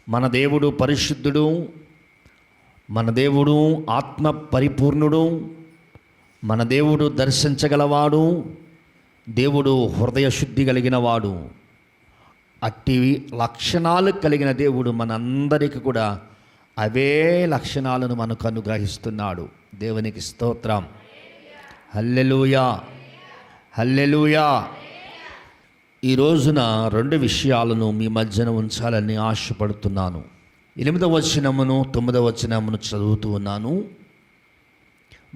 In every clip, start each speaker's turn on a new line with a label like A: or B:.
A: మన దేవుడు పరిశుద్ధుడు, మన దేవుడు ఆత్మ పరిపూర్ణుడు, మన దేవుడు దర్శించగలవాడు, దేవుడు హృదయ శుద్ధి కలిగిన వాడు. అట్టి లక్షణాలు కలిగిన దేవుడు మనందరికీ కూడా అవే లక్షణాలను మనకు అనుగ్రహిస్తున్నాడు. దేవునికి స్తోత్రం. హల్లెలూయా, హల్లెలూయా. ఈ రోజున 2 విషయాలను మీ మధ్యన ఉంచాలని ఆశపడుతున్నాను. 8వ వచనమును 9వ వచనమును చదువుతూ ఉన్నాను.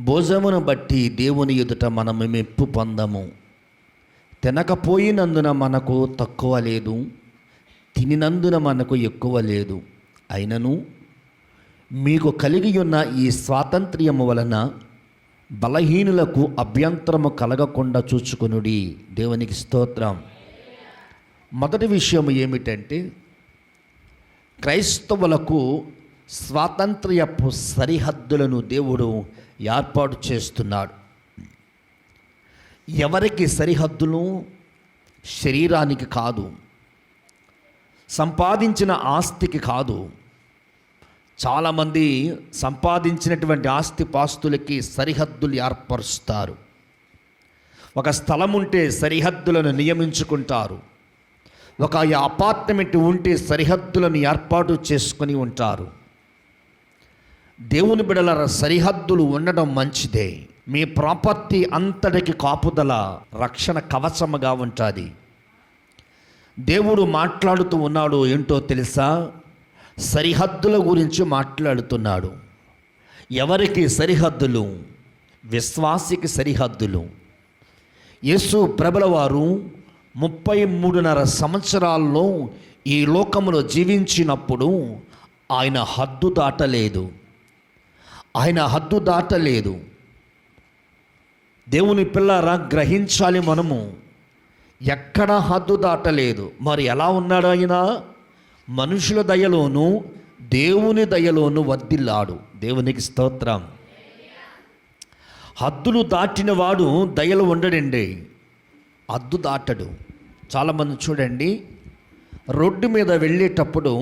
A: భోజమును బట్టి దేవుని ఎదుట మనము మెప్పు పొందము. తినకపోయినందున మనకు తక్కువ లేదు, తినినందున మనకు ఎక్కువ లేదు. అయినను మీకు కలిగి ఉన్న ఈ స్వాతంత్ర్యము వలన బలహీనులకు అభ్యంతరము కలగకుండా చూచుకొనుడి. దేవునికి స్తోత్రం. మొదటి విషయం ఏమిటంటే, క్రైస్తవులకు స్వాతంత్ర్యపు సరిహద్దులను దేవుడు ఏర్పాటు చేస్తున్నాడు. ఎవరికి సరిహద్దులు? శరీరానికి కాదు, సంపాదించిన ఆస్తికి కాదు. చాలామంది సంపాదించినటువంటి ఆస్తిపాస్తులకి సరిహద్దులు ఏర్పరుస్తారు. ఒక స్థలం ఉంటే సరిహద్దులను నియమించుకుంటారు. ఒక అపార్ట్మెంట్ ఉంటే సరిహద్దులను ఏర్పాటు చేసుకొని ఉంటారు. దేవుని బిడ్డల సరిహద్దులు ఉండడం మంచిదే. మీ ప్రాపర్టీ అంతటికి కాపుదల, రక్షణ కవచముగా ఉంటుంది. దేవుడు మాట్లాడుతూ ఉన్నాడు. ఏంటో తెలుసా? సరిహద్దుల గురించి మాట్లాడుతున్నాడు. ఎవరికి సరిహద్దులు? విశ్వాసికి సరిహద్దులు. యేసు ప్రభుల వారు 33.5 సంవత్సరాల్లో ఈ లోకములో జీవించినప్పుడు ఆయన హద్దు దాటలేదు. ఆయన హద్దు దాటలేదు. దేవుని పిల్లరా, గ్రహించాలి మనము. ఎక్కడ హద్దు దాటలేదు. మరి ఎలా ఉన్నాడు ఆయన? మనుషుల దయలోను దేవుని దయలోను వర్ధిల్లాడు. దేవునికి స్తోత్రం. హద్దులు దాటిన వాడు దయలో ఉండడండి, హద్దు దాటడు. చాలామంది చూడండి, రోడ్డు మీద వెళ్ళేటప్పుడు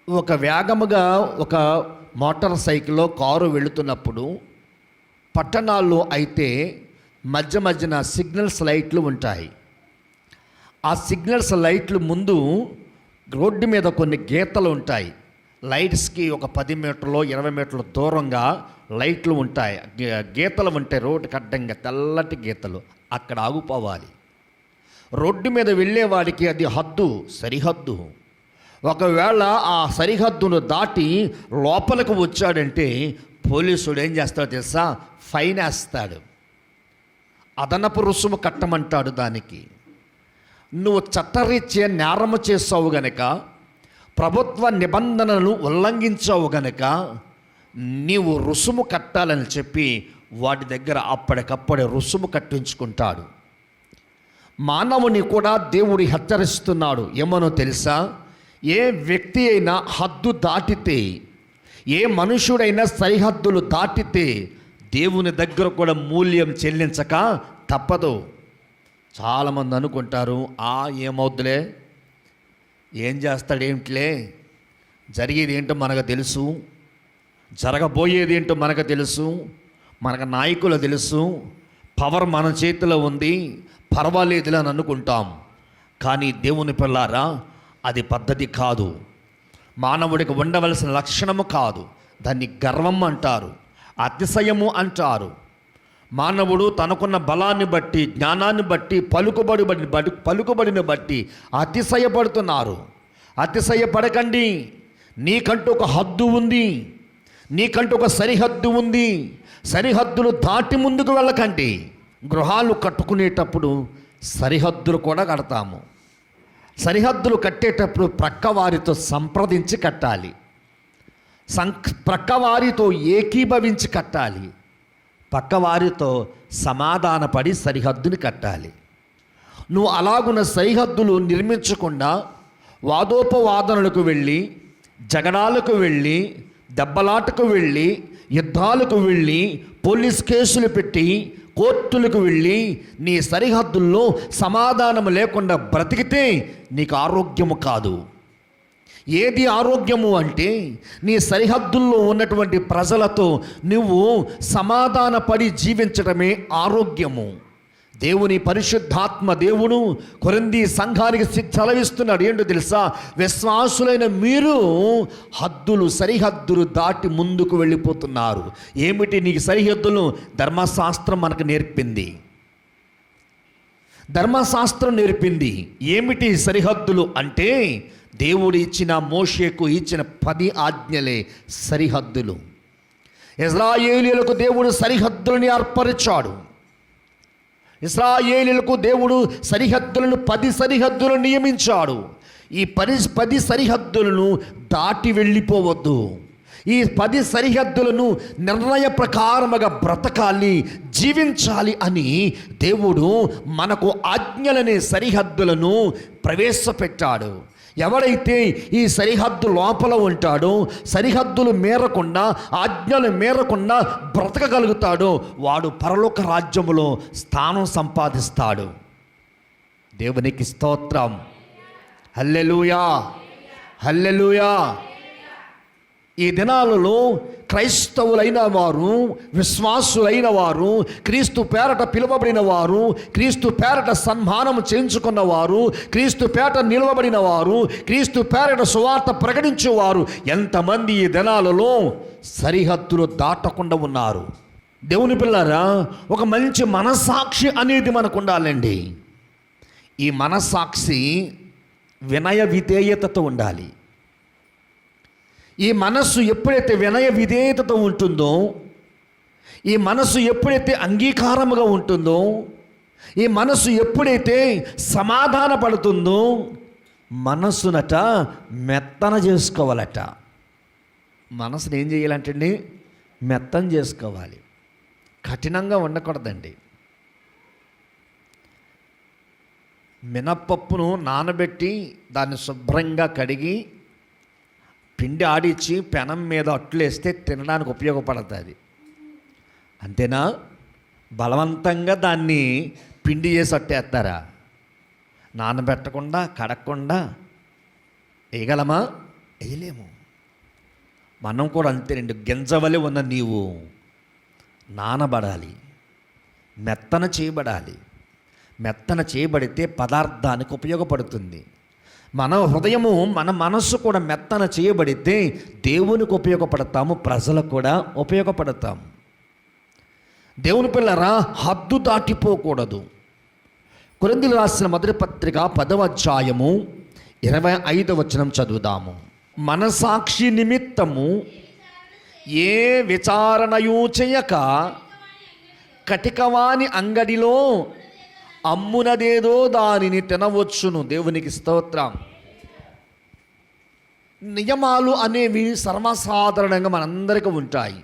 A: ఒక వేగముగా ఒక మోటార్ సైకిల్లో కారు వెళుతున్నప్పుడు, పట్టణాల్లో అయితే మధ్య మధ్యన సిగ్నల్స్ లైట్లు ఉంటాయి. ఆ సిగ్నల్స్ లైట్లు ముందు రోడ్డు మీద కొన్ని గీతలు ఉంటాయి. లైట్స్కి ఒక 10 మీటర్లు 20 మీటర్ల దూరంగా లైట్లు ఉంటాయి, గీతలు ఉంటాయి. రోడ్డుకి అడ్డంగా తెల్లటి గీతలు. అక్కడ ఆగిపోవాలి. రోడ్డు మీద వెళ్ళేవాడికి అది హద్దు, సరిహద్దు. ఒకవేళ ఆ సరిహద్దును దాటి లోపలికి వచ్చాడంటే పోలీసుడు ఏం చేస్తాడో తెలుసా? ఫైన్ వేస్తాడు, అదనపు రుసుము కట్టమంటాడు. దానికి నువ్వు చట్టరీత్యా నేరము చేసావు గనక, ప్రభుత్వ నిబంధనలను ఉల్లంఘించావు గనక నీవు రుసుము కట్టాలని చెప్పి వాటి దగ్గర అప్పటికప్పుడే రుసుము కట్టించుకుంటాడు. మానవుని కూడా దేవుడు హెచ్చరిస్తున్నాడు. ఏమనో తెలుసా? ఏ వ్యక్తి అయినా హద్దు దాటితే, ఏ మనుషుడైనా సరిహద్దులు దాటితే దేవుని దగ్గర కూడా మూల్యం చెల్లించక తప్పదు. చాలామంది అనుకుంటారు, ఏమవుద్దులే, ఏం చేస్తాడేంటిలే, జరిగేది ఏంటో మనకు తెలుసు, జరగబోయేది ఏంటో మనకు తెలుసు, మనకు నాయకులు తెలుసు, పవర్ మన చేతిలో ఉంది, పర్వాలేదులే అని అనుకుంటాం. కానీ దేవుని పిల్లారా, అది పద్ధతి కాదు. మానవుడికి ఉండవలసిన లక్షణము కాదు. దాన్ని గర్వం అంటారు, అతిశయము అంటారు. మానవుడు తనకున్న బలాన్ని బట్టి, జ్ఞానాన్ని బట్టి, పలుకుబడిని బట్టి అతిశయపడుతున్నారు. అతిశయపడకండి. నీకంటూ ఒక హద్దు ఉంది, నీకంటూ ఒక సరిహద్దు ఉంది. సరిహద్దులు దాటి ముందుకు వెళ్ళకండి. గృహాలు కట్టుకునేటప్పుడు సరిహద్దులు కూడా కడతాము. సరిహద్దులు కట్టేటప్పుడు ప్రక్కవారితో సంప్రదించి కట్టాలి, ప్రక్కవారితో ఏకీభవించి కట్టాలి, పక్కవారితో సమాధానపడి సరిహద్దుని కట్టాలి. నువ్వు అలాగున్న సరిహద్దులు నిర్మించకుండా వాదోపవాదనలకు వెళ్ళి, జగడాలకు వెళ్ళి, దెబ్బలాటకు వెళ్ళి, యుద్ధాలకు వెళ్ళి, పోలీస్ కేసులు పెట్టి, కోర్టులకు వెళ్ళి నీ సరిహద్దుల్లో సమాధానం లేకుండా బ్రతికితే నీకు ఆరోగ్యము కాదు. ఏది ఆరోగ్యము అంటే నీ సరిహద్దుల్లో ఉన్నటువంటి ప్రజలతో నువ్వు సమాధానపడి జీవించడమే ఆరోగ్యము. దేవుని పరిశుద్ధాత్మ దేవుడు కొరింథీ సంఘానికి సెలవిస్తున్నాడు. ఏంటో తెలుసా? విశ్వాసులైన మీరు సరిహద్దులు దాటి ముందుకు వెళ్ళిపోతున్నారు. ఏమిటి నీకు సరిహద్దులు? ధర్మశాస్త్రం మనకు నేర్పింది. ధర్మశాస్త్రం నేర్పింది. ఏమిటి సరిహద్దులు అంటే దేవుడు ఇచ్చిన మోషేకు ఇచ్చిన 10 ఆజ్ఞలే సరిహద్దులు. ఇశ్రాయేలీయులకు దేవుడు సరిహద్దులని ఏర్పరిచాడు. ఇశ్రాయేలీయులకు దేవుడు సరిహద్దులను 10 సరిహద్దులను నియమించాడు. ఈ 10 సరిహద్దులను దాటి వెళ్ళిపోవద్దు. ఈ 10 సరిహద్దులను నిర్ణయ ప్రకారముగా బ్రతకాలి, జీవించాలి అని దేవుడు మనకు ఆజ్ఞలనే సరిహద్దులను ప్రవేశపెట్టాడు. ఎవడైతే ఈ సరిహద్దు లోపల ఉంటాడో, సరిహద్దులు మేరకుండా, ఆజ్ఞలు మేరకుండా బ్రతకగలుగుతాడో వాడు పరలోక రాజ్యములో స్థానం సంపాదిస్తాడు. దేవునికి స్తోత్రం. హల్లెలూయా, హల్లెలూయా. ఈ దినాలలో క్రైస్తవులైన వారు, విశ్వాసులైన వారు, క్రీస్తు పేరట పిలువబడిన వారు, క్రీస్తు పేరట సన్మానం చేయించుకున్న వారు, క్రీస్తు పేరట నిలవబడిన వారు, క్రీస్తు పేరట సువార్త ప్రకటించేవారు ఎంతమంది ఈ దినాలలో సరిహద్దులు దాటకుండా ఉన్నారు. దేవుని పిల్లారా, ఒక మంచి మనస్సాక్షి అనేది మనకు ఉండాలండి. ఈ మనస్సాక్షి వినయ విధేయతతో ఉండాలి. ఈ మనస్సు ఎప్పుడైతే వినయ విధేయతతో ఉంటుందో, ఈ మనస్సు ఎప్పుడైతే అంగీకారముగా ఉంటుందో, ఈ మనస్సు ఎప్పుడైతే సమాధాన పడుతుందో, మనస్సునట మెత్తన చేసుకోవాలట. మనసుని ఏం చేయాలంటండి? మెత్తన చేసుకోవాలి. కఠినంగా ఉండకూడదండి. మినప్పప్పును నానబెట్టి దాన్ని శుభ్రంగా కడిగి పిండి ఆడిచ్చి పెనం మీద అట్లేస్తే తినడానికి ఉపయోగపడుతుంది. అంతేనా? బలవంతంగా దాన్ని పిండి చేసి అట్టేస్తారా? నానబెట్టకుండా, కడగకుండా వేయగలమా? వేయలేము. మనం కూడా అంతేనండి. గింజవలె ఉన్న నీవు నానబడాలి, మెత్తన చేయబడాలి. మెత్తన చేయబడితే పదార్థానికి ఉపయోగపడుతుంది. మన హృదయము, మన మనస్సు కూడా మెత్తన చేయబడితే దేవునికి ఉపయోగపడతాము, ప్రజలకు కూడా ఉపయోగపడతాము. దేవుని పిల్లరా, హద్దు దాటిపోకూడదు. కొరింథీయులకు రాసిన మొదటి పత్రిక 10వ అధ్యాయము 25వ వచనం చదువుదాము. మనసాక్షి నిమిత్తము ఏ విచారణయూ చేయక కటికవాని అంగడిలో అమ్మునదేదో దానిని తినవచ్చును. దేవునికి స్తోత్రం. నియమాలు అనేవి సర్వసాధారణంగా మనందరికీ ఉంటాయి.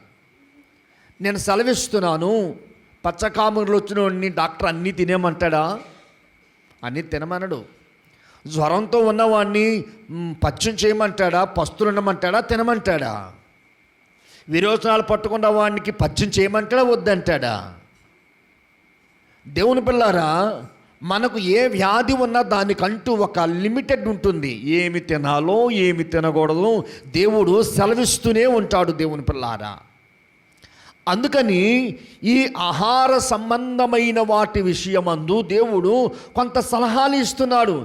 A: నేను సెలవిస్తున్నాను, పచ్చకామరులు వచ్చినోడిని డాక్టర్ అన్నీ తినేమంటాడా? అన్నీ తినమనడు. జ్వరంతో ఉన్నవాడిని పచ్చం చేయమంటాడా? పస్తులు ఉండమంటాడా? తినమంటాడా? విరోచనాలు పట్టుకున్న వాడికి పచ్చం చేయమంటాడా? వద్దంటాడా? దేవుని పిల్లారా, మనకు ఏ వ్యాధి ఉన్నా దానికంటూ ఒక లిమిటెడ్ ఉంటుంది. ఏమి తినాలో, ఏమి తినకూడదు దేవుడు సెలవిస్తూనే ఉంటాడు. దేవుని పిల్లారా, అందుకని ఈ ఆహార సంబంధమైన వాటి విషయమందు దేవుడు కొంత సలహాలు ఇస్తున్నాడు.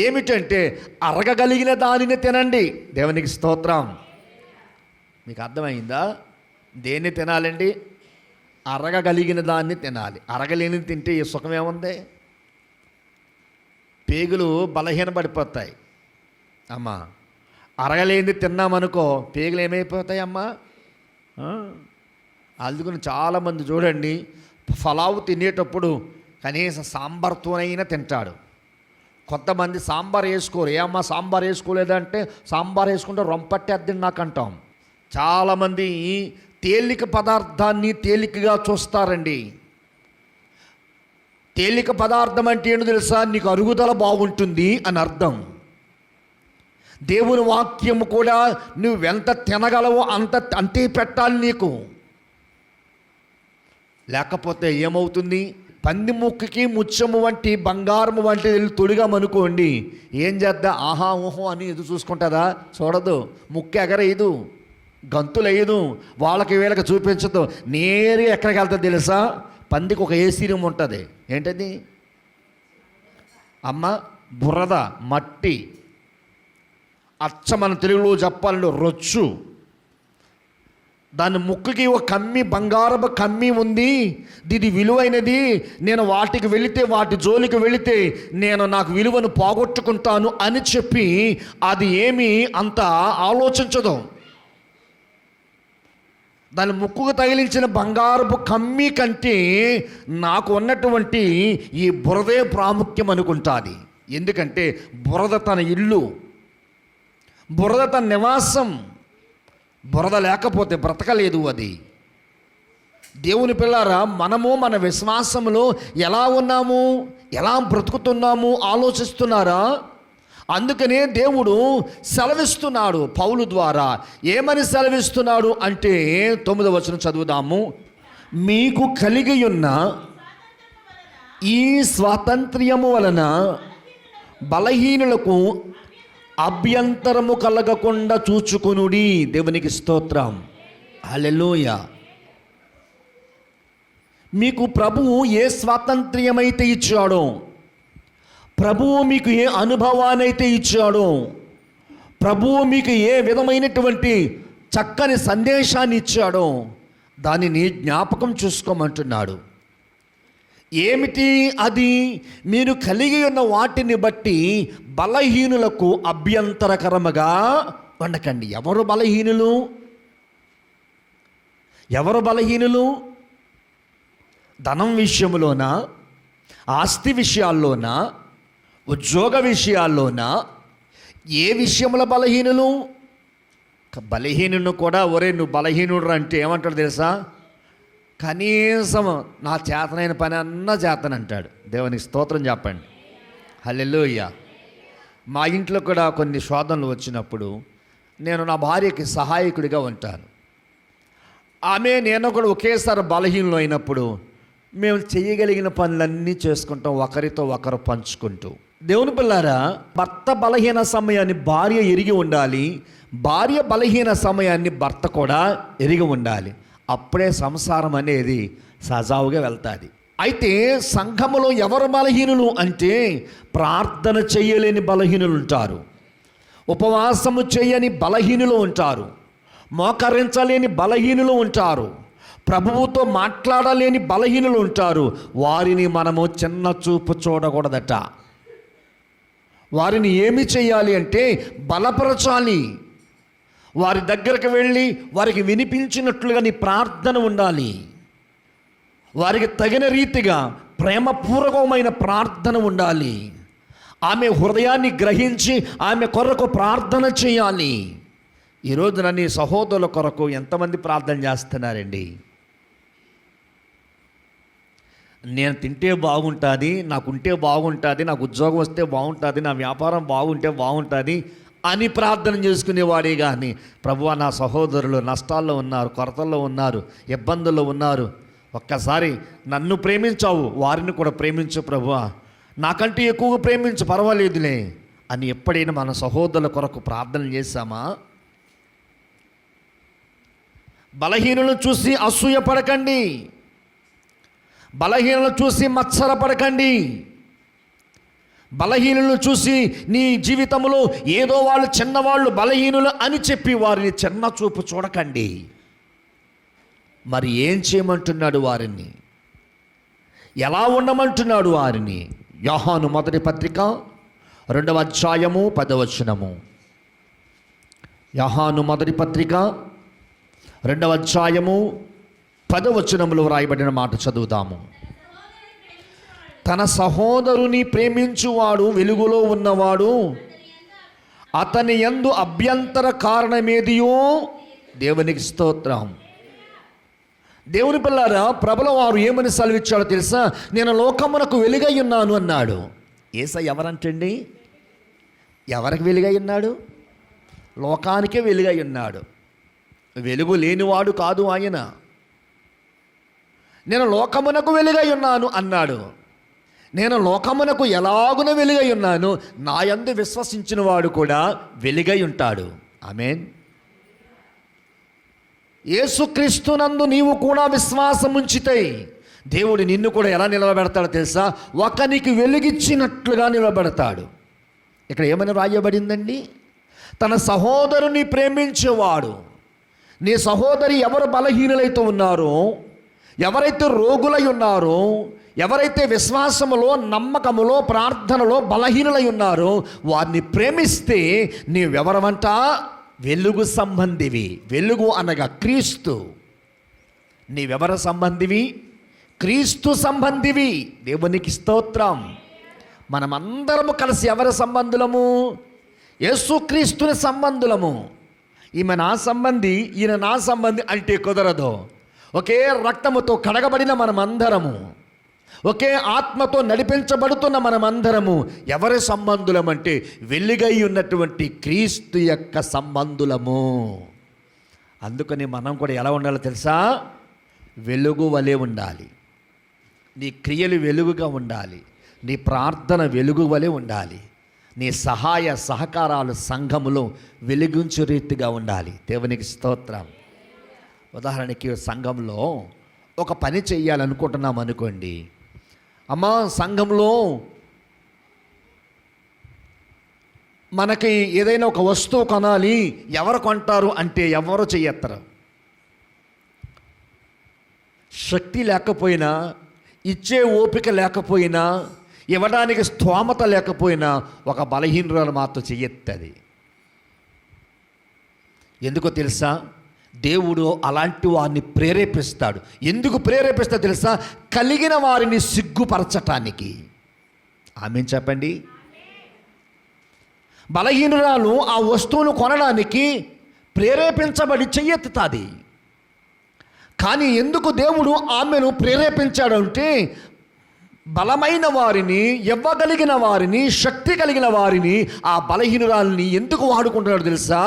A: ఏమిటంటే అరగగలిగిన దానిని తినండి. దేవునికి స్తోత్రం. మీకు అర్థమైందా? దేన్ని తినాలండి? అరగగలిగిన దాన్ని తినాలి. అరగలేనిది తింటే ఈ సుఖం ఏముంది? పేగులు బలహీనపడిపోతాయి అమ్మా. అరగలేనిది తిన్నామనుకో పేగులు ఏమైపోతాయి అమ్మా? అందుకని చాలామంది చూడండి, పలావు తినేటప్పుడు కనీసం సాంబార్తోనైనా తింటాడు. కొంతమంది సాంబార్ వేసుకోరు. ఏమ్మా సాంబార్ వేసుకోలేదంటే, సాంబార్ వేసుకుంటే రొంపట్టేద్ది నాకు అంటాం. చాలామంది తేలిక పదార్థాన్ని తేలికగా చూస్తారండి. తేలిక పదార్థం అంటే ఏంటో తెలుసా? నీకు అరుగుదల బాగుంటుంది అని అర్థం. దేవుని వాక్యము కూడా నువ్వెంత తినగలవో అంతే పెట్టాలి నీకు. లేకపోతే ఏమవుతుంది? పంది ముక్కుకి ముత్యము వంటి బంగారము వంటి తొడిగామనుకోండి, ఏం చేద్దా? ఆహా ఊహో అని ఎదురు చూసుకుంటుందా? చూడదు. ముక్కు ఎగరేయదు, గంతులేయదు, వాళ్ళకి వీళ్ళకి చూపించదు. నేరుగా ఎక్కడికి వెళ్తుంది తెలుసా? పందికి ఒక ఏసీ రూమ్ ఉంటుంది. ఏంటది? అమ్మ బురద, మట్టి, అచ్చ మన తెలుగులో చెప్పాలంటే రొచ్చు. దాని ముక్కుకి ఒక కమ్మి, బంగారపు కమ్మి ఉంది. ఇది విలువైనది. నేను వాటికి వెళితే, వాటి జోలికి వెళితే నేను నాకు విలువను పోగొట్టుకుంటాను అని చెప్పి అది ఏమీ అంత ఆలోచించదు. దాని ముక్కుకు తగిలించిన బంగారపు కమ్మి కంటే నాకు ఉన్నటువంటి ఈ బురదే ప్రాముఖ్యం అనుకుంటుంది. ఎందుకంటే బురద తన ఇల్లు, బురద తన నివాసం. బురద లేకపోతే బ్రతకలేదు అది. దేవుని పిల్లారా, మనము మన విశ్వాసంలో ఎలా ఉన్నాము, ఎలా బ్రతుకుతున్నాము ఆలోచిస్తున్నారా? అందుకనే దేవుడు సెలవిస్తున్నాడు పౌలు ద్వారా. ఏమని సెలవిస్తున్నాడు అంటే 9వ వచనం చదువుదాము. మీకు కలిగి ఉన్న ఈ స్వాతంత్ర్యము వలన బలహీనులకు అభ్యంతరము కలగకుండా చూచుకొనుడి. దేవునికి స్తోత్రం, హల్లెలూయా. మీకు ప్రభువు ఏ స్వాతంత్ర్యమైతే ఇచ్చాడో, ప్రభువు మీకు ఏ అనుభవానైతే ఇచ్చాడో, ప్రభువు మీకు ఏ విధమైనటువంటి చక్కని సందేశాన్ని ఇచ్చాడో దానిని జ్ఞాపకం చూసుకోమంటున్నాడు. ఏమిటి అది? మీరు కలిగి ఉన్న వాటిని బట్టి బలహీనులకు అభ్యంతరకరముగా ఉండకండి. ఎవరు బలహీనులు? ఎవరు బలహీనులు? ధనం విషయంలోనా, ఆస్తి విషయాల్లోనా, ఉద్యోగ విషయాల్లోనా, ఏ విషయంలో బలహీనులు? బలహీనును కూడా, ఒరే నువ్వు బలహీనుడు అంటే ఏమంటాడు తెలుసా? కనీసం నా చేతనైన పని అన్నా చేతనంటాడు. దేవునికి స్తోత్రం చెప్పండి, హల్లెలూయా. మా ఇంట్లో కూడా కొన్ని శోధనలు వచ్చినప్పుడు నేను నా భార్యకి సహాయకుడిగా ఉంటాను. ఆమె నేను కూడా ఒకేసారి బలహీనులు అయినప్పుడు మేము చేయగలిగిన పనులన్నీ చేసుకుంటాం, ఒకరితో ఒకరు పంచుకుంటూ. దేవుని పిల్లారా, భర్త బలహీన సమయాన్ని భార్య ఎరిగి ఉండాలి, భార్య బలహీన సమయాన్ని భర్త కూడా ఎరిగి ఉండాలి. అప్పుడే సంసారం అనేది సజావుగా వెళ్తుంది. అయితే సంఘములో ఎవరు బలహీనులు అంటే ప్రార్థన చేయలేని బలహీనులు ఉంటారు, ఉపవాసము చేయని బలహీనులు ఉంటారు, మోకరించలేని బలహీనులు ఉంటారు, ప్రభువుతో మాట్లాడలేని బలహీనులు ఉంటారు. వారిని మనము చిన్న చూపు చూడకూడదట. వారిని ఏమి చేయాలి అంటే బలపరచాలి. వారి దగ్గరకు వెళ్ళి వారికి వినిపించినట్లుగా నీ ప్రార్థన ఉండాలి. వారికి తగిన రీతిగా ప్రేమపూర్వకమైన ప్రార్థన ఉండాలి. ఆమె హృదయాన్ని గ్రహించి ఆమె కొరకు ప్రార్థన చేయాలి. ఈరోజు నీ సహోదరుల కొరకు ఎంతమంది ప్రార్థన చేస్తున్నారండి? నేను తింటే బాగుంటుంది, నాకు ఉంటే బాగుంటుంది, నాకు ఉద్యోగం వస్తే బాగుంటుంది, నా వ్యాపారం బాగుంటే బాగుంటుంది అని ప్రార్థన చేసుకునేవాడే కానీ ప్రభువా నా సహోదరులు నష్టాల్లో ఉన్నారు, కొరతల్లో ఉన్నారు, ఇబ్బందుల్లో ఉన్నారు, ఒక్కసారి నన్ను ప్రేమించావు, వారిని కూడా ప్రేమించు ప్రభువా, నాకంటే ఎక్కువగా ప్రేమించు పర్వాలేదులే అని ఎప్పుడైనా మన సహోదరుల కొరకు ప్రార్థన చేశామా? బలహీనులను చూసి అసూయపడకండి, బలహీనులను చూసి మత్సరపడకండి, బలహీనులను చూసి నీ జీవితంలో ఏదో వాళ్ళు చిన్నవాళ్ళు బలహీనులు అని చెప్పి వారిని చిన్న చూపు చూడకండి. మరి ఏం చేయమంటున్నాడు వారిని? ఎలా ఉండమంటున్నాడు వారిని? యోహాను మొదటి పత్రిక 2వ అధ్యాయము 10వ వచనము. యోహాను మొదటి పత్రిక 2వ అధ్యాయము 10వ వచనములో వ్రాయబడిన మాట చదువుతాము. తన సహోదరుని ప్రేమించువాడు వెలుగులో ఉన్నవాడు, అతని యందు అభ్యంతర కారణమేదియో. దేవునికి స్తోత్రం. దేవుని పిల్లారా, ప్రభుల వారు ఏమని సెలవిచ్చాడో తెలుసా? నేను లోకమునకు వెలుగై ఉన్నాను అన్నాడు. యేసయ్య ఎవరంటండి? ఎవరికి వెలుగై ఉన్నాడు? లోకానికే వెలుగై ఉన్నాడు. వెలుగు లేనివాడు కాదు ఆయన. నేను లోకమునకు వెలుగై ఉన్నాను అన్నాడు. నేను లోకమునకు ఎలాగున వెలుగై ఉన్నాను, నా యందు విశ్వసించిన వాడు కూడా వెలుగై ఉంటాడు. ఆమేన్. యేసుక్రీస్తునందు నీవు కూడా విశ్వాసం ఉంచితే దేవుడు నిన్ను కూడా ఎలా నిలబెడతాడో తెలుసా? ఒకనికి వెలుగిచ్చినట్లుగా నిలబెడతాడు. ఇక్కడ ఏమని రాయబడిందండి? తన సహోదరుని ప్రేమించేవాడు. నీ సహోదరి ఎవరు బలహీనులైతే ఉన్నారో, ఎవరైతే రోగులై ఉన్నారో, ఎవరైతే విశ్వాసములో, నమ్మకములో, ప్రార్థనలో బలహీనులై ఉన్నారో వారిని ప్రేమిస్తే నీవెవరమంట? వెలుగు సంబంధివి. వెలుగు అనగా క్రీస్తు. నీవెవర సంబంధివి? క్రీస్తు సంబంధివి. దేవునికి స్తోత్రం. మనమందరము కలిసి ఎవరి సంబంధులము? యేసుక్రీస్తుని సంబంధులము. ఈమె నా సంబంధి, ఈయన నా సంబంధి అంటే కుదరదు. ఒకే రక్తముతో కడగబడిన మనమందరము, ఒకే ఆత్మతో నడిపించబడుతున్న మనమందరము ఎవరి సంబంధులమంటే వెలుగై ఉన్నటువంటి క్రీస్తు యొక్క సంబంధులము. అందుకని మనం కూడా ఎలా ఉండాలో తెలుసా? వెలుగు వలె ఉండాలి. నీ క్రియలు వెలుగుగా ఉండాలి. నీ ప్రార్థన వెలుగు వలె ఉండాలి. నీ సహాయ సహకారాలు సంఘములో వెలుగుంచు రీతిగా ఉండాలి. దేవునికి స్తోత్రం. ఉదాహరణకి సంఘంలో ఒక పని చెయ్యాలనుకుంటున్నాం అనుకోండి. అమ్మా, సంఘంలో మనకి ఏదైనా ఒక వస్తువు కొనాలి, ఎవరు కొంటారు అంటే ఎవరు చెయ్యత్తరు. శక్తి లేకపోయినా, ఇచ్చే ఓపిక లేకపోయినా, ఇవ్వడానికి స్తోమత లేకపోయినా ఒక బలహీనురాలు మాత్రం చెయ్యెత్తది. ఎందుకో తెలుసా? దేవుడు అలాంటి వారిని ప్రేరేపిస్తాడు. ఎందుకు ప్రేరేపిస్తాడు తెలుసా? కలిగిన వారిని సిగ్గుపరచటానికి. ఆమేన్ చెప్పండి. బలహీనురాలు ఆ వస్తువును కొనడానికి ప్రేరేపించబడి చెయ్యెత్తుతుంది. కానీ ఎందుకు దేవుడు ఆమెను ప్రేరేపించాడంటే బలమైన వారిని, ఇవ్వగలిగిన వారిని, శక్తి కలిగిన వారిని, ఆ బలహీనురాల్ని ఎందుకు వాడుకుంటున్నాడు తెలుసా?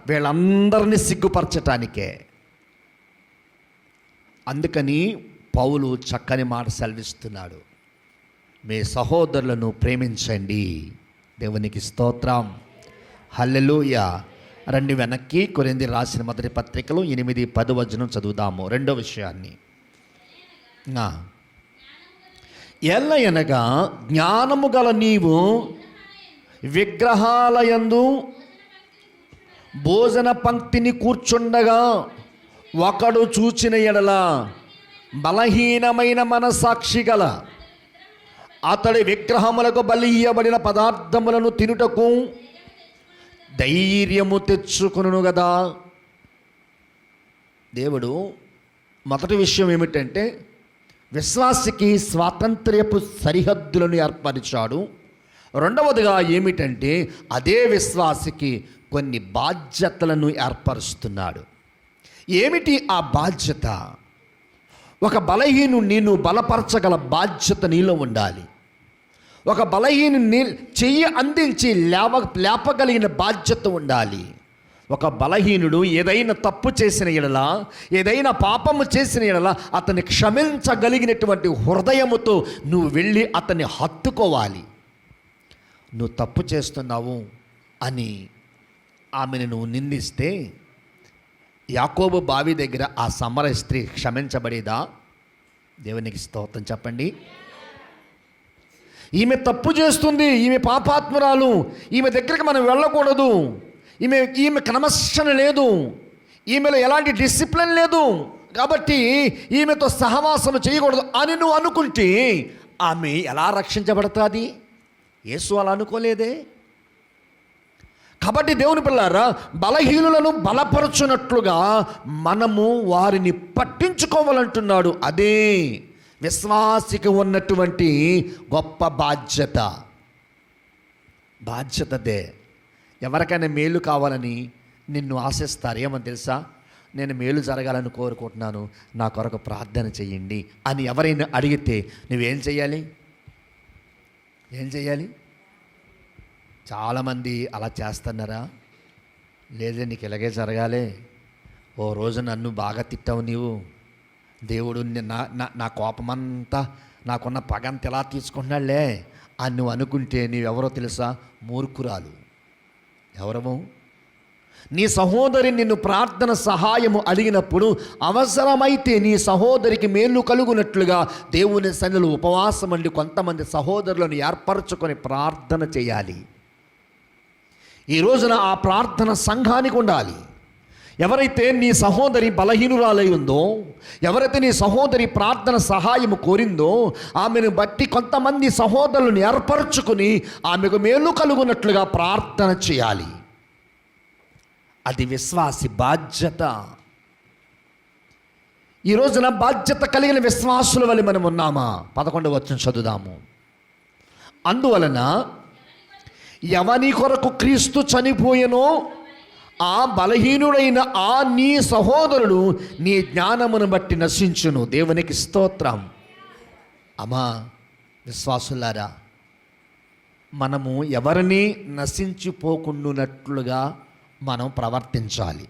A: వీళ్ళందరినీ సిగ్గుపరచటానికే. అందుకని పౌలు చక్కని మాట సెలవిస్తున్నాడు, మీ సహోదరులను ప్రేమించండి. దేవునికి స్తోత్రం. హల్లెలూయా. రండి వెనక్కి కొరింథీ రాసిన మొదటి పత్రికలో 8-10 వచనం చదువుదాము. రెండో విషయాన్ని. ఎల్లయనగా జ్ఞానము గల నీవు విగ్రహాలయందు భోజన పంక్తిని కూర్చుండగా ఒకడు చూచిన ఎడల బలహీనమైన మనసాక్షి గల అతడి విగ్రహములకు బలి ఇయ్యబడిన పదార్థములను తినుటకు ధైర్యము తెచ్చుకొనును గదా. దేవుడు మొదటి విషయం ఏమిటంటే విశ్వాసికి స్వాతంత్ర్యపు సరిహద్దులను ఏర్పరిచాడు. రెండవదిగా ఏమిటంటే అదే విశ్వాసికి కొన్ని బాధ్యతలను ఏర్పరుస్తున్నాడు. ఏమిటి ఆ బాధ్యత? ఒక బలహీనుణ్ణి నువ్వు బలపరచగల బాధ్యత నీలో ఉండాలి. ఒక బలహీనుణ్ణి చెయ్యి అందించి లేపగలిగిన బాధ్యత ఉండాలి. ఒక బలహీనుడు ఏదైనా తప్పు చేసిన ఎడల, ఏదైనా పాపము చేసిన ఎడల అతన్ని క్షమించగలిగినటువంటి హృదయముతో నువ్వు వెళ్ళి అతన్ని హత్తుకోవాలి. నువ్వు తప్పు చేస్తున్నావు అని ఆమెను నువ్వు నిందిస్తే యాకోబు బావి దగ్గర ఆ సమర స్త్రీ క్షమించబడేదా? దేవునికి స్తోత్రం చెప్పండి. ఈమె తప్పు చేస్తుంది, ఈమె పాపాత్మురాలు, ఈమె దగ్గరికి మనం వెళ్ళకూడదు, ఈమె క్రమశిక్షణ లేదు, ఈమెలో ఎలాంటి డిసిప్లిన్ లేదు, కాబట్టి ఈమెతో సహవాసం చేయకూడదు అని నువ్వు అనుకుంటే ఆమె ఎలా రక్షించబడుతుంది? యేసు అలా అనుకోలేదే. కాబట్టి దేవుని పిల్లారా, బలహీనులను బలపరచునట్లుగా మనము వారిని పట్టించుకోవాలంటున్నాడు. అదే విశ్వాసికి ఉన్నటువంటి గొప్ప బాధ్యతదే. ఎవరికైనా మేలు కావాలని నిన్ను ఆశిస్తారు. ఏమని తెలుసా? నేను మేలు జరగాలని కోరుకుంటున్నాను, నా కొరకు ప్రార్థన చెయ్యండి అని ఎవరైనా అడిగితే నువ్వేం చెయ్యాలి? ఏం చెయ్యాలి? చాలామంది అలా చేస్తున్నారా? లేదే, నీకు ఇలాగే జరగాలి, ఓ రోజు నన్ను బాగా తిట్టావు, నీవు దేవుడు నా నా నా కోపమంతా, నాకున్న పగంత ఎలా తీసుకుంటున్నాడులే అని నువ్వు అనుకుంటే నీవెవరో తెలుసా? మూర్ఖురాలు. ఎవరము? నీ సహోదరి నిన్ను ప్రార్థన సహాయము అడిగినప్పుడు అవసరమైతే నీ సహోదరికి మేలు కలుగునట్లుగా దేవుని సన్నిధిలో ఉపవాసం అండి కొంతమంది సహోదరులను ఏర్పరచుకొని ప్రార్థన చేయాలి. ఈ రోజున ఆ ప్రార్థన సంఘానికి ఉండాలి. ఎవరైతే నీ సహోదరి బలహీనురాలై ఉందో, ఎవరైతే నీ సహోదరి ప్రార్థన సహాయము కోరిందో, ఆమెను బట్టి కొంతమంది సహోదరులను ఏర్పరచుకుని ఆమెకు మేలు కలుగునట్లుగా ప్రార్థన చేయాలి. అది విశ్వాసి బాధ్యత. ఈ రోజున బాధ్యత కలిగిన విశ్వాసుల వలె మనం ఉన్నామా? 11వ వచనం చదువుదాము. అందువలన ఎవని కొరకు క్రీస్తు చనిపోయెనో ఆ బలహీనుడైన ఆ నీ సహోదరుడు నీ జ్ఞానమును బట్టి నశించును. దేవునికి స్తోత్రం. అమ్మా విశ్వాసులారా, మనము ఎవరిని నశించిపోకుండానట్లుగా మనం ప్రవర్తించాలి.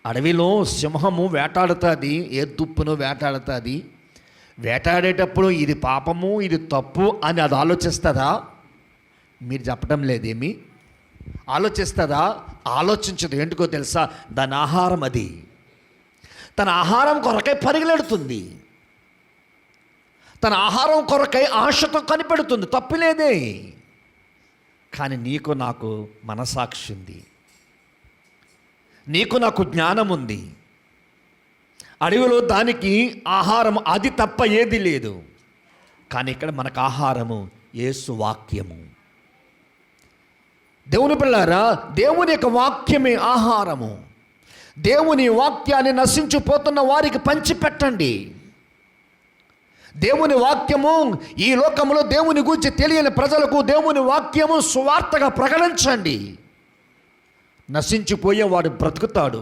A: అడవిలో సింహము వేటాడుతుంది, ఏ దుప్పును వేటాడుతుంది. వేటాడేటప్పుడు ఇది పాపము, ఇది తప్పు అని అది ఆలోచిస్తుందా? మీరు చెప్పడం లేదేమి? ఆలోచిస్తుందా? ఆలోచించదు. ఎందుకో తెలుసా? దాని ఆహారం అది. తన ఆహారం కొరకై పరిగెడుతుంది, తన ఆహారం కొరకై ఆశతో కనిపెడుతుంది. తప్పులేదే. కానీ నీకు నాకు మనసాక్షి ఉంది, నీకు నాకు జ్ఞానం ఉంది. అడవిలో దానికి ఆహారం అది తప్ప ఏది లేదు. కానీ ఇక్కడ మనకు ఆహారము యేసు వాక్యము. దేవుని పిల్లారా, దేవుని యొక్క వాక్యమే ఆహారము. దేవుని వాక్యాన్ని నశించిపోతున్న వారికి పంచిపెట్టండి. దేవుని వాక్యము ఈ లోకంలో దేవుని గురించి తెలియని ప్రజలకు దేవుని వాక్యము సువార్తగా ప్రకటించండి. నశించిపోయేవాడు బ్రతుకుతాడు,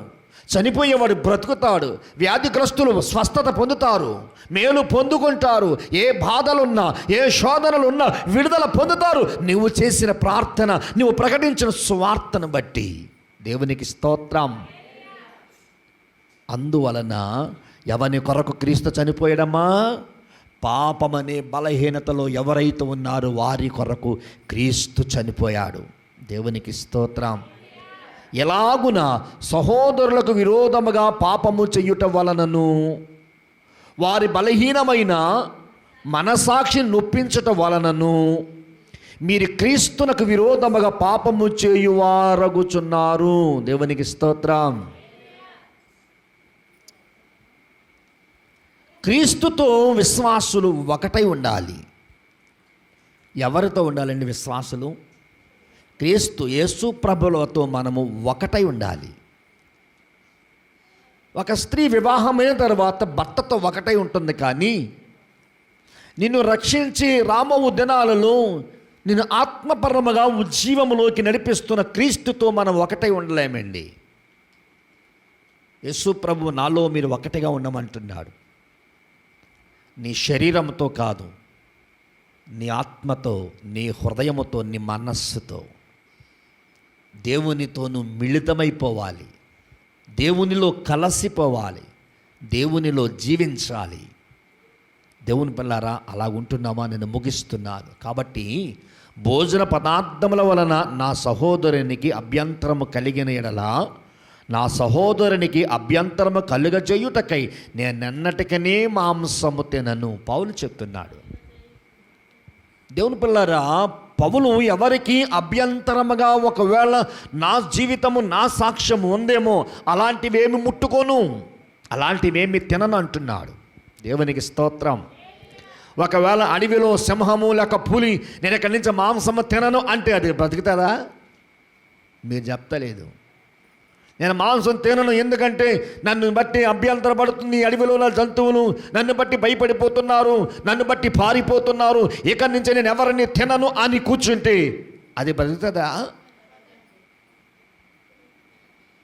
A: చనిపోయేవాడు బ్రతుకుతాడు. వ్యాధిగ్రస్తులు స్వస్థత పొందుతారు, మేలు పొందుకుంటారు. ఏ బాధలున్నా, ఏ శోధనలున్నా విడుదల పొందుతారు. నువ్వు చేసిన ప్రార్థన, నువ్వు ప్రకటించిన సువార్తను బట్టి. దేవునికి స్తోత్రం. అందువలన ఎవని కొరకు క్రీస్తు చనిపోయాడమ్మా? పాపమనే బలహీనతలో ఎవరైతే ఉన్నారో వారి కొరకు క్రీస్తు చనిపోయాడు. దేవునికి స్తోత్రం. ఎలాగున సహోదరులకు విరోధముగా పాపము చెయ్యుట వలనను వారి బలహీనమైన మనసాక్షిని నొప్పించుట వలనను మీరు క్రీస్తునకు విరోధముగా పాపము చేయువారగుచున్నారు. దేవునికి స్తోత్రం. క్రీస్తుతో విశ్వాసులు ఒకటై ఉండాలి. ఎవరితో ఉండాలండి విశ్వాసులు? క్రీస్తు యేసు ప్రభులతో మనము ఒకటై ఉండాలి. ఒక స్త్రీ వివాహమైన తర్వాత భర్తతో ఒకటై ఉంటుంది. కానీ నిన్ను రక్షించి రాబోవు దినాలలో నిన్ను ఆత్మపరముగా ఉజ్జీవములోకి నడిపిస్తున్న క్రీస్తుతో మనం ఒకటై ఉండలేమండి. యేసు ప్రభు నాలో మీరు ఒకటిగా ఉండమంటున్నాడు. నీ శరీరంతో కాదు, నీ ఆత్మతో, నీ హృదయముతో, నీ మనస్సుతో దేవునితో నువ్వు మిళితమైపోవాలి. దేవునిలో కలసిపోవాలి, దేవునిలో జీవించాలి. దేవుని పిల్లారా, అలా ఉంటున్నామా? నేను ముగిస్తున్నాను. కాబట్టి భోజన పదార్థముల వలన నా సహోదరునికి అభ్యంతరము కలిగిన ఎడల నా సహోదరునికి అభ్యంతరము కలుగజేయుటకై నేనెన్నటికనే మాంసము తినను. పౌలు చెప్తున్నాడు. దేవుని పిల్లారా, పౌలు ఎవరికి అభ్యంతరముగా ఒకవేళ నా జీవితము, నా సాక్ష్యము ఉందేమో అలాంటివేమి ముట్టుకోను, అలాంటివేమి తినను అంటున్నాడు. దేవునికి స్తోత్రం. ఒకవేళ అడవిలో సింహము లేక పులి నేను ఇక్కడి నుంచి మాంసము తినను అంటే అది బ్రతుకుతుందా? మీరు చెప్తలేదు. నేను మాంసం తినను ఎందుకంటే నన్ను బట్టి అభ్యంతరపడుతుంది, అడవిలో ఉన్న జంతువులు నన్ను బట్టి భయపడిపోతున్నారు, నన్ను బట్టి పారిపోతున్నారు, ఇక్కడి నుంచి నేను ఎవరిని తినను అని కూర్చుంటే అది బ్రతుకుతుందా?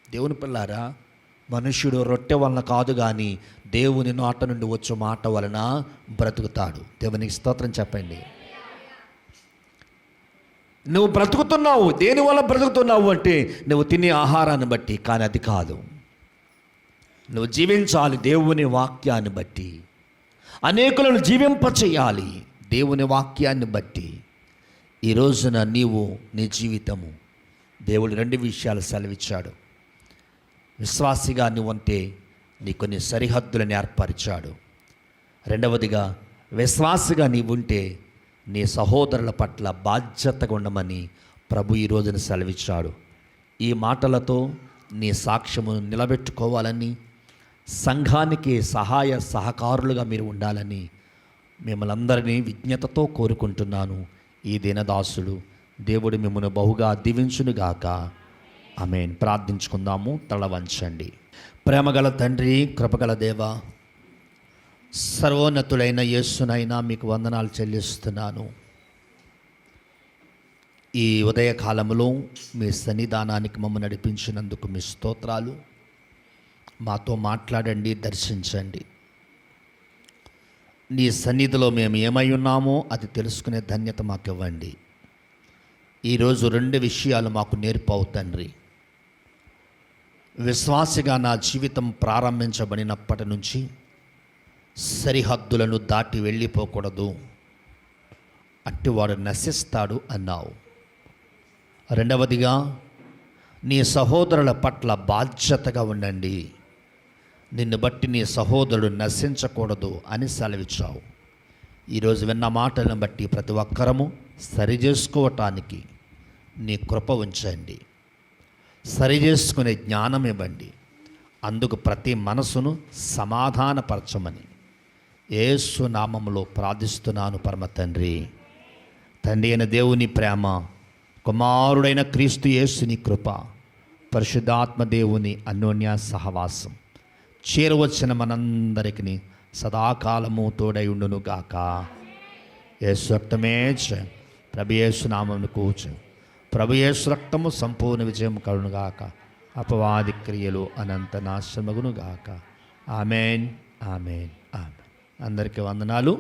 A: దేవుని పిల్లారా, మనుష్యుడు రొట్టె వలన కాదు కానీ దేవుని నోట నుండి వచ్చే మాట వలన బ్రతుకుతాడు. దేవునికి స్తోత్రం చెప్పండి. నువ్వు బ్రతుకుతున్నావు, దేనివల్ల బ్రతుకుతున్నావు అంటే నువ్వు తినే ఆహారాన్ని బట్టి. కానీ అది కాదు. నువ్వు జీవించాలి దేవుని వాక్యాన్ని బట్టి. అనేకులను జీవింపచేయాలి దేవుని వాక్యాన్ని బట్టి. ఈ రోజున నీవు నీ జీవితము దేవుడు 2 విషయాలు సెలవిచ్చాడు. విశ్వాసిగా నువ్వంటే నీ కొన్ని సరిహద్దులను ఏర్పరిచాడు. రెండవదిగా విశ్వాసిగా నీవుంటే నీ సహోదరుల పట్ల బాధ్యతగా ఉండమని ప్రభు ఈ రోజున సెలవిచ్చాడు. ఈ మాటలతో నీ సాక్ష్యము నిలబెట్టుకోవాలని, సంఘానికి సహాయ సహకారులుగా మీరు ఉండాలని మిమ్మల్ని అందరినీ విజ్ఞతతో కోరుకుంటున్నాను. ఈ దినదాసుడు దేవుడు మిమ్మల్ని బహుగా దీవించునుగాక. ఆమేన్. ప్రార్థించుకుందాము. తల వంచండి. ప్రేమగల తండ్రి, కృపగల దేవ, సర్వోన్నతుడైన యేసునైనా మీకు వందనాలు చెల్లిస్తున్నాను. ఈ ఉదయకాలంలో మీ సన్నిధానానికి మమ్మల్ని నడిపించినందుకు మీ స్తోత్రాలు. మాతో మాట్లాడండి, దర్శించండి. నీ సన్నిధిలో మేము ఏమై ఉన్నామో అది తెలుసుకునే ధన్యత మాకు ఇవ్వండి. ఈరోజు 2 విషయాలు మాకు నేర్పావు తండ్రి. విశ్వాసిగా నా జీవితం ప్రారంభించబడినప్పటి నుంచి సరిహద్దులను దాటి వెళ్ళిపోకూడదు, అట్టివాడు నశిస్తాడు అన్నావు. రెండవదిగా నీ సహోదరుల పట్ల బాధ్యతగా ఉండండి, నిన్ను బట్టి నీ సహోదరుడు నశించకూడదు అని సెలవిచ్చావు. ఈరోజు విన్న మాటలను బట్టి ప్రతి ఒక్కరము సరిచేసుకోవటానికి నీ కృప ఉంచండి, సరిచేసుకునే జ్ఞానం ఇవ్వండి. అందుకు ప్రతి మనసును సమాధానపరచమని యేసు నామములో ప్రార్థిస్తున్నాను పరమ తండ్రి. తండ్రి అయిన దేవుని ప్రేమ, కుమారుడైన క్రీస్తు యేసుని కృప, పరిశుద్ధాత్మ దేవుని అన్యోన్య సహవాసం చేరవచ్చిన మనందరికీ సదాకాలము తోడై ఉండును గాక. యేసు రక్తమే ప్రభు యేసు నామమును కూర్చు. ప్రభు యేసు రక్తము సంపూర్ణ విజయం కలుగునుగాక. అపవాది క్రియలు అనంత నాశనమగునుగాక. Amen, amen, amen. అందరికీ వందనాలు.